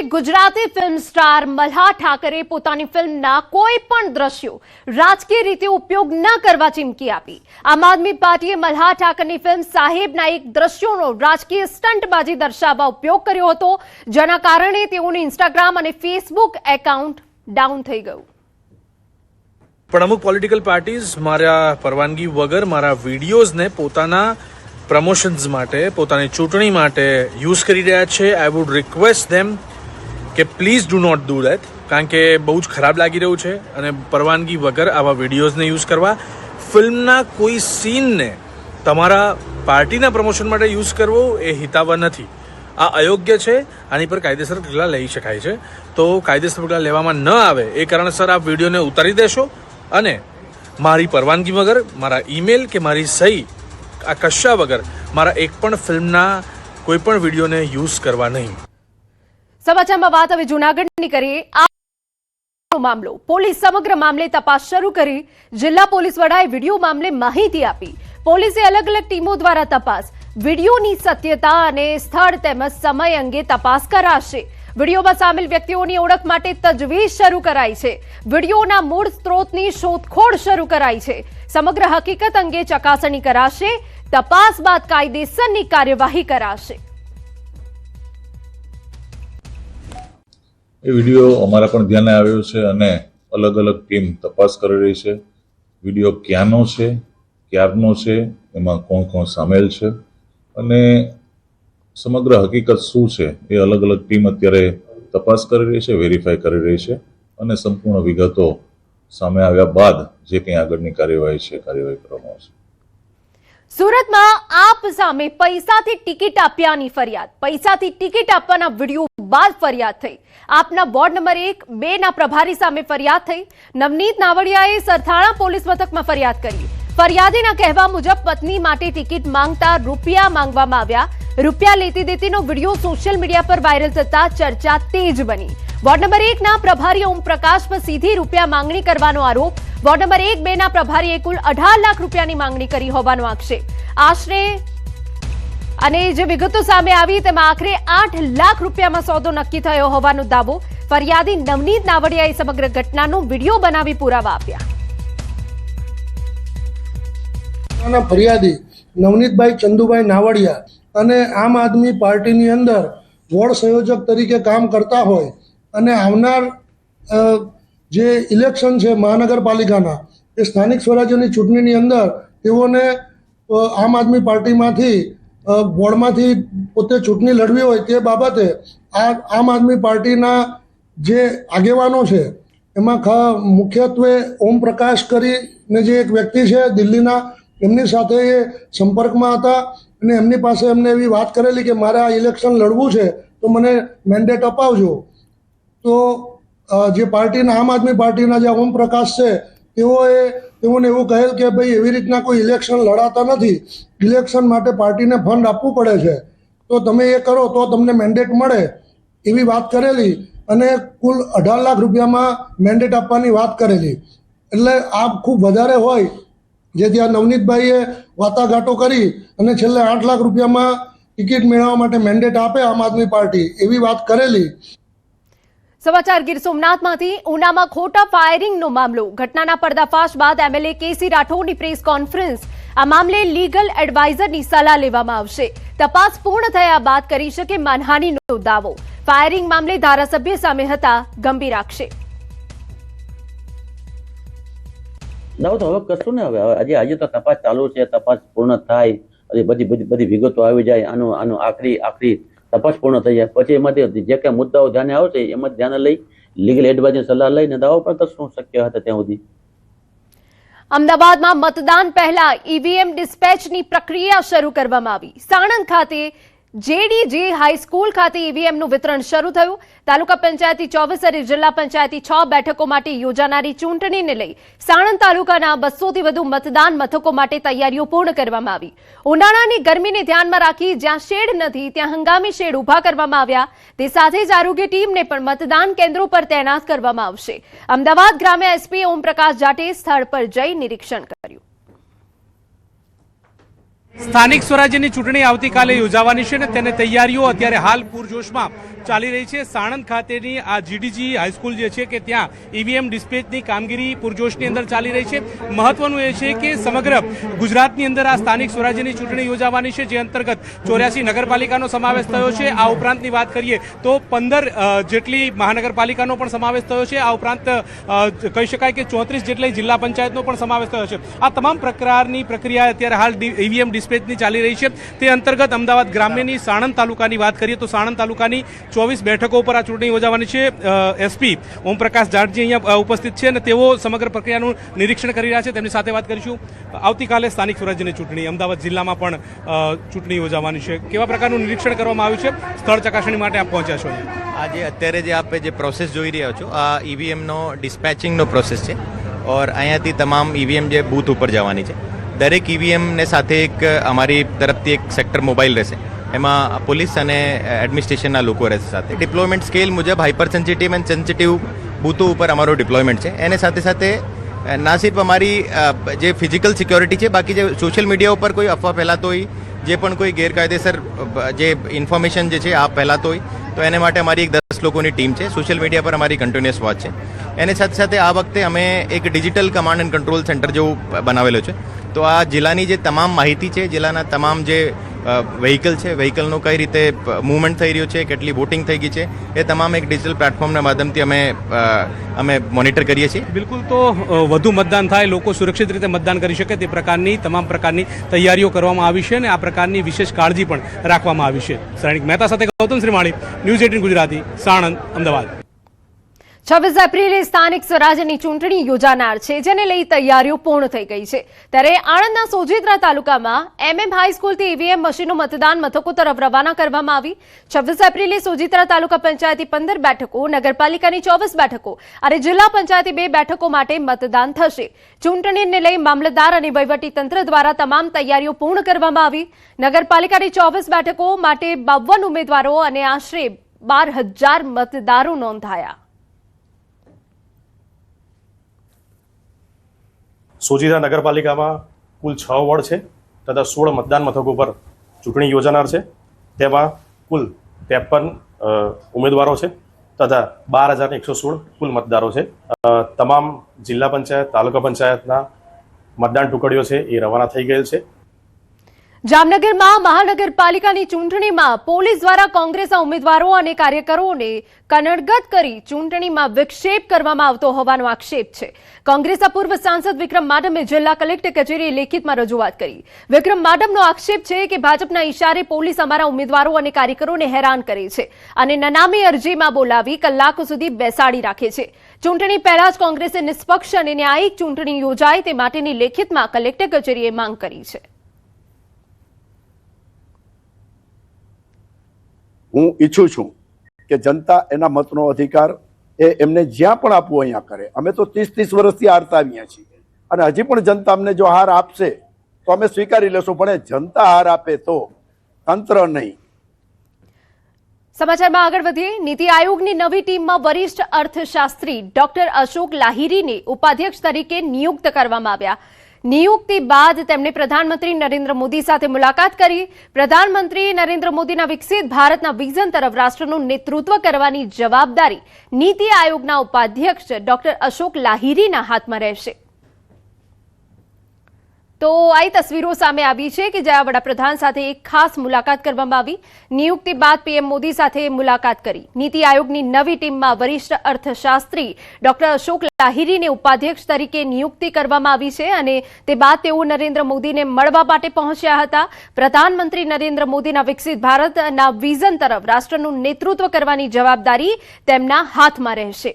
Gujarati film star Malhar Thackeray પોતાની ફિલ્મના કોઈ પણ દ્રશ્યો રાજકીય રીતે ઉપયોગ ન કરવા ચીમકી આપી। આમ આદમી પાર્ટીએ મલ્હાર ઠાકરની ફિલ્મ સાહેબના એક દ્રશ્યોનો રાજકીય સ્ટંટબાજી દર્શાવવા ઉપયોગ કર્યો હતો, જેના કારણે તેઓનું ઇન્સ્ટાગ્રામ અને ફેસબુક એકાઉન્ટ ડાઉન થઈ ગયું। પણ અમુક પોલિટિકલ પાર્ટીઝ મારા પરવાનગી વગર મારા વિડીયોઝને પોતાના પ્રમોશન્સ માટે, પોતાની ચૂંટણી માટે યુઝ કરી રહ્યા છે। આઈ વુડ રિક્વેસ્ટ ધેમ કે please do not do that, કારણ કે બહુ જ ખરાબ લાગી રહ્યું છે અને પરવાનગી વગર આવા વિડીયોઝને યુઝ કરવા, ફિલ્મના કોઈ સીનને તમારા પાર્ટીના પ્રમોશન માટે યુઝ કરવો એ હિતાવહ નથી। આ અયોગ્ય છે, આની પર કાયદેસર પગલાં લઈ શકાય છે। તો કાયદેસર પગલાં લેવામાં ન આવે એ કારણસર આ વિડીયોને ઉતારી દેશો અને મારી પરવાનગી વગર, મારા ઈમેલ કે મારી સહી આ કશા વગર મારા એક પણ ફિલ્મના કોઈ પણ વિડીયોને યુઝ કરવા નહીં। સમાચારમાં વાત હવે જૂનાગઢની કરીએ। આ મામલો પોલીસ સમગ્ર મામલે તપાસ શરૂ કરી। જિલ્લા પોલીસ વડાએ વિડીયો મામલે માહિતી આપી। પોલીસે અલગ અલગ ટીમો દ્વારા તપાસ, વિડીયોની સત્યતા અને સ્થળ તેમજ સમય અંગે તપાસ કરાશે। વિડીયોમાં સામેલ વ્યક્તિઓની ઓળખ માટે તજવીજ શરૂ કરાઈ છે। વિડીયોના મૂળ સ્ત્રોતની શોધખોળ શરૂ કરાઈ છે। સમગ્ર હકીકત અંગે ચકાસણી કરાશે। તપાસ બાદ કાયદેસરની કાર્યવાહી કરાશે। એ વિડીયો અમારા પણ ધ્યાને આવ્યો છે અને અલગ અલગ ટીમ તપાસ કરી રહી છે। વિડીયો ક્યાંનો છે, ક્યારનો છે, એમાં કોણ કોણ સામેલ છે અને સમગ્ર હકીકત શું છે એ અલગ અલગ ટીમ અત્યારે તપાસ કરી રહી છે, વેરીફાઈ કરી રહી છે અને સંપૂર્ણ વિગતો સામે આવ્યા બાદ જે કંઈ આગળની કાર્યવાહી છે કાર્યવાહી કરવામાં આવશે। સુરતમાં આપ સામે પૈસાથી ટિકિટ આપ્યાની ફરિયાદ, પૈસાથી ટિકિટ આપવાના વિડીયો બાદ ફરિયાદ થઈ। આપના વોર્ડ નંબર 1-2 ના પ્રભારી સામે ફરિયાદ થઈ। નવનીત નાવડિયાએ સરથાણા પોલીસ મથકમાં ફરિયાદ કરી। ફરિયાદીના કહેવા મુજબ પત્ની માટે ટિકિટ માંગતા રૂપિયા માંગવામાં આવ્યા। રૂપિયા લેતી દેતીનો વિડીયો સોશિયલ મીડિયા પર વાયરલ થતા ચર્ચા તેજ બની। વોર્ડ નંબર 1 ના પ્રભારી ઓમ પ્રકાશ પર સીધી રૂપિયા માંગણી કરવાનો આરોપ। વોર્ડ નંબર 1-2 ના પ્રભારીએ કુલ 18 લાખ રૂપિયાની માંગણી કરી હોવાનો આક્ષેપ। આશરે અને જે વિગતો સામે આવી તેમાં આખરે 8 લાખ રૂપિયામાં સોદો નક્કી થયો હોવાનો દાવો। ફરિયાદી નવનીત નાવડિયાએ સમગ્ર ઘટનાનો વિડીયો બનાવી પુરાવા આપ્યા। ફરિયાદી નવનીતભાઈ ચંદુભાઈ નાવડિયા અને આમ આદમી પાર્ટીની અંદર વોર્ડ સંયોજક તરીકે કામ કરતા હોય અને આવનાર જે ઇલેક્શન છે મહાનગરપાલિકાના એ સ્થાનિક સ્વરાજ્યની ચૂંટણીની અંદર તેઓને આમ આદમી પાર્ટીમાંથી વોર્ડમાંથી પોતે ચૂંટણી લડવી હોય તે બાબતે આ આમ આદમી પાર્ટીના જે આગેવાનો છે એમાં મુખ્યત્વે ઓમ પ્રકાશ કરીને જે એક વ્યક્તિ છે દિલ્હીના, એમની સાથે એ સંપર્કમાં હતા અને એમની પાસે એમને એવી વાત કરેલી કે મારે આ ઇલેક્શન લડવું છે તો મને મેન્ડેટ અપાવજો। તો જે પાર્ટીના આમ આદમી પાર્ટીના જે ઓમ પ્રકાશ છે તેઓને એવું કહેલ કે ભાઈ એવી રીતના કોઈ ઇલેક્શન લડાતા નથી, ઇલેક્શન માટે પાર્ટીને ફંડ આપવું પડે છે, તો તમે એ કરો તો તમને મેન્ડેટ મળે એવી વાત કરેલી અને કુલ 18 લાખ રૂપિયામાં મેન્ડેટ આપવાની વાત કરેલી। એટલે આ ખૂબ વધારે હોય જેથી આ નવનીતભાઈએ વાટાઘાટો કરી અને છેલ્લે 8 લાખ રૂપિયામાં ટિકિટ મેળવવા માટે મેન્ડેટ આપે આમ આદમી પાર્ટી એવી વાત કરેલી। સમાચાર ગીર સોમનાથમાંથી। ઉનામાં ખોટા ફાયરિંગનો મામલો। ઘટનાના પર્દાફાશ બાદ એમએલએ કેસી રાઠોડની પ્રેસ કોન્ફરન્સ। આ મામલે લીગલ એડવાઇઝરની સલાહ લેવામાં આવશે। તપાસ પૂર્ણ થયા બાદ કરી શકે માનહાનિનો દાવો। ફાયરિંગ મામલે ધારાસભ્ય સામે હતા ગંભીર આક્ષેપ। દાવો તો હવે કશું ને, હવે આજે તો તપાસ ચાલુ છે, તપાસ પૂર્ણ થાય બધી વિગતો આવી જાય, આનું આખરી તપાસ પૂર્ણ થઈ જાય પછી એમાંથી જે કઈ મુદ્દાઓ ધ્યાને આવશે એમાં ધ્યાને લઈ લીગલ એડવાઇઝની સલાહ લઈને દાવો પણ કરશું શક્ય હતા ત્યાં સુધી। અમદાવાદમાં મતદાન પહેલા ઈવીએમ ડિસ્પેચની પ્રક્રિયા શરૂ કરવામાં આવી। સાણંદ ખાતે જેડીજે હાઈસ્કૂલ ખાતે ઈવીએમનું વિતરણ શરૂ થયું। તાલુકા પંચાયતી 24 અને જિલ્લા પંચાયતી 6 બેઠકો માટે યોજાનારી ચૂંટણીને લઈ સાણંદ તાલુકાના 200થી વધુ મતદાન મથકો માટે તૈયારીઓ પૂર્ણ કરવામાં આવી। ઉનાળાની ગરમીને ધ્યાનમાં રાખી જ્યાં શેડ નથી ત્યાં હંગામી શેડ ઊભા કરવામાં આવ્યા। તે સાથે જ આરોગ્ય ટીમને પણ મતદાન કેન્દ્રો પર તૈનાત કરવામાં આવશે। અમદાવાદ ગ્રામ્ય એસપી ઓમ પ્રકાશ જાટે સ્થળ પર જઈ નિરીક્ષણ કર્યું। સ્થાનિક સ્વરાજ્યની ચૂંટણી આવતીકાલે યોજાવાની છે ને તેની તૈયારીઓ અત્યારે હાલ પૂરજોશમાં ચાલી રહી છે. સાણંદ ખાતેની આ જીડીજી હાઈસ્કૂલ જે છે કે ત્યાં ઈવીએમ ડિસ્પેચની કામગીરી પૂરજોશની અંદર ચાલી રહી છે. મહત્વનું એ છે કે સમગ્ર ગુજરાતની અંદર આ સ્થાનિક સ્વરાજ્યની ચૂંટણી યોજાવાની છે, જે અંતર્ગત 84 નગરપાલિકાનો સમાવેશ થયો છે. આ ઉપરાંતની વાત કરીએ તો 15 જેટલી મહાનગરપાલિકાનો પણ સમાવેશ થયો છે. આ ઉપરાંત કહી શકાય કે 34 જેટલી જિલ્લા પંચાયતનો પણ સમાવેશ થયો છે. આ તમામ પ્રકારની પ્રક્રિયા અત્યારે હાલ ઈવીએમ ડિસ્પેચની ચાલી રહી છે. તે અંતર્ગત અમદાવાદ ગ્રામ્યની સાણંદ તાલુકાની વાત કરીએ તો સાણંદ તાલુકાની 24 બેઠકો પર આ ચૂંટણી યોજાવાની છે. એસપી ઓમપ્રકાશ જાટજી અહીંયા ઉપસ્થિત છે અને તેઓ સમગ્ર પ્રક્રિયાનું નિરીક્ષણ કરી રહ્યા છે. તેમની સાથે વાત કરીશું. આવતીકાલે સ્થાનિક સ્વરાજ્યની ચૂંટણી અમદાવાદ જિલ્લામાં પણ ચૂંટણી યોજાવાની છે. કેવા પ્રકારનું નિરીક્ષણ કરવામાં આવ્યું છે? સ્થળ ચકાસણી માટે આપ પહોંચ્યા છો. આજે અત્યારે જે આપણે જે પ્રોસેસ જોઈ રહ્યા છો આ ઈવીએમનો ડિસ્પેચિંગનો પ્રોસેસ છે ઓર અહીંયાથી તમામ ઈવીએમ જે બૂથ ઉપર જવાની છે દરેક ઈવીએમને સાથે એક અમારી તરફથી એક સેક્ટર મોબાઈલ રહેશે. એમાં પોલીસ અને એડમિનિસ્ટ્રેશનના લોકો રહેશે. સાથે ડિપ્લોયમેન્ટ સ્કેલ મુજબ હાઇપર સેન્સિટિવ એન્ડ સેન્સિટિવ બૂથો ઉપર અમારો ડિપ્લોયમેન્ટ છે. એને સાથે સાથે ના સિર્ફ અમારી જે ફિઝિકલ સિક્યોરિટી છે, બાકી જે સોશિયલ મીડિયા ઉપર કોઈ અફવા ફેલાતો હોય, જે પણ કોઈ ગેરકાયદેસર જે ઇન્ફોર્મેશન જે છે આ ફેલાતો હોય તો એને માટે અમારી એક 10 લોકોની ટીમ છે. સોશિયલ મીડિયા પર અમારી કન્ટિન્યુઅસ વોચ છે. એની સાથે સાથે આ વખતે અમે એક digital command and control centre જેવું બનાવેલો છે. તો આ જિલ્લાની જે તમામ માહિતી છે, જિલ્લાના તમામ જે વ્હીકલ છે, વ્હીકલનું કઈ રીતે મૂવમેન્ટ થઈ રહ્યું છે, કેટલી વોટિંગ થઈ ગઈ છે, એ તમામ એક ડિજિટલ પ્લેટફોર્મના માધ્યમથી અમે મોનિટર કરીએ છીએ. બિલકુલ. તો વધુ મતદાન થાય, લોકો સુરક્ષિત રીતે મતદાન કરી શકે તે પ્રકારની તમામ પ્રકારની તૈયારીઓ કરવામાં આવી છે અને આ પ્રકારની વિશેષ કાળજી પણ રાખવામાં આવી છે. સૈનિક મહેતા સાથે ગૌતમ શ્રીમાળી, ન્યૂઝ 18 ગુજરાતી, સાણંદ, અમદાવાદ. 26 એપ્રિલે સ્થાનિક સ્વરાજ્યની ચૂંટણી યોજાનાર છે, જેને લઈ તૈયારીઓ પૂર્ણ થઈ ગઈ છે. ત્યારે આણંદના સોજિત્રા તાલુકામાં MM હાઈસ્કૂલથી ઈવીએમ મશીનો મતદાન મથકો તરફ રવાના કરવામાં આવી. 26 એપ્રિલે સોજિત્રા તાલુકા પંચાયતી 15 બેઠકો, નગરપાલિકાની 24 બેઠકો અને જિલ્લા પંચાયતી 2 બેઠકો માટે મતદાન થશે. ચૂંટણીને લઈ મામલતદાર અને વહીવટી તંત્ર દ્વારા તમામ તૈયારીઓ પૂર્ણ કરવામાં આવી. નગરપાલિકાની 24 બેઠકો માટે 52 ઉમેદવારો અને આશરે 12,000 મતદારો નોંધાયા. સોજિત્રા નગરપાલિકામાં કુલ 6 વોર્ડ છે તથા 16 મતદાન મથકો પર ચૂંટણી યોજાનાર છે. તેમાં કુલ 53 ઉમેદવારો છે તથા 12,116 કુલ મતદારો છે. તમામ જિલ્લા પંચાયત, તાલુકા પંચાયતના મતદાન ટુકડીઓ છે એ રવાના થઈ ગયેલ છે. જામનગરમાં મહાનગરપાલિકાની ચૂંટણીમાં પોલીસ દ્વારા કોંગ્રેસના ઉમેદવારો અને કાર્યકરોને કનડગત કરી ચૂંટણીમાં વિક્ષેપ કરવામાં આવતો હોવાનો આક્ષેપ છે. કોંગ્રેસના પૂર્વ સાંસદ વિક્રમ માડમે જિલ્લા કલેક્ટર કચેરીએ લેખિતમાં રજૂઆત કરી. વિક્રમ માડમનો આક્ષેપ છે કે ભાજપના ઇશારે પોલીસ અમારા ઉમેદવારો અને કાર્યકરોને હેરાન કરે છે અને નનામી અરજીમાં બોલાવી કલાકો સુધી બેસાડી રાખે છે. ચૂંટણી પહેલા જ કોંગ્રેસે નિષ્પક્ષ અને ન્યાયિક ચૂંટણી યોજાય તે માટેની લેખિતમાં કલેક્ટર કચેરીએ માંગ કરી છે. હું ઈચ્છું છું કે જનતા એના મતનો અધિકાર એમને જ્યાં પણ આપવું અહીંયા કરે. અમે તો 30 વર્ષથી હારતા આવ્યા છીએ અને હજી પણ જનતા અમને જો હાર આપશે તો અમે સ્વીકારી લેશું, પણ જનતા હાર આપે તો, તંત્ર નહીં. સમાચારમાં આગળ વધીએ. નીતિ આયોગની નવી ટીમમાં વરિષ્ઠ અર્થશાસ્ત્રી ડોક્ટર અશોક લાહિરીને ઉપાધ્યક્ષ તરીકે નિયુક્ત કરવામાં આવ્યા. નિયુક્તિ બાદ તેમણે પ્રધાનમંત્રી નરેન્દ્ર મોદી સાથે મુલાકાત કરી. પ્રધાનમંત્રી નરેન્દ્ર મોદીના વિકસિત ભારતના વિઝન તરફ રાષ્ટ્રનું નેતૃત્વ કરવાની જવાબદારી નીતિ આયોગના ઉપાધ્યક્ષ ડોક્ટર અશોક લાહિરીના હાથમાં રહેશે. તો આ તસવીરો સામે આવી છે કે જ્યાં વડાપ્રધાન સાથે એક ખાસ મુલાકાત કરવામાં આવી. નિયુક્તિ બાદ પીએમ મોદી સાથે મુલાકાત કરી. નીતિ આયોગની નવી ટીમમાં વરિષ્ઠ અર્થશાસ્ત્રી ડોક્ટર અશોક લાહિરીને ઉપાધ્યક્ષ તરીકે નિયુક્તિ કરવામાં આવી છે અને તે બાદ તેઓ નરેન્દ્ર મોદીને મળવા માટે પહોંચ્યા હતા. પ્રધાનમંત્રી નરેન્દ્ર મોદીના વિકસિત ભારતના વિઝન તરફ રાષ્ટ્રનું નેતૃત્વ કરવાની જવાબદારી તેમના હાથમાં રહેશે.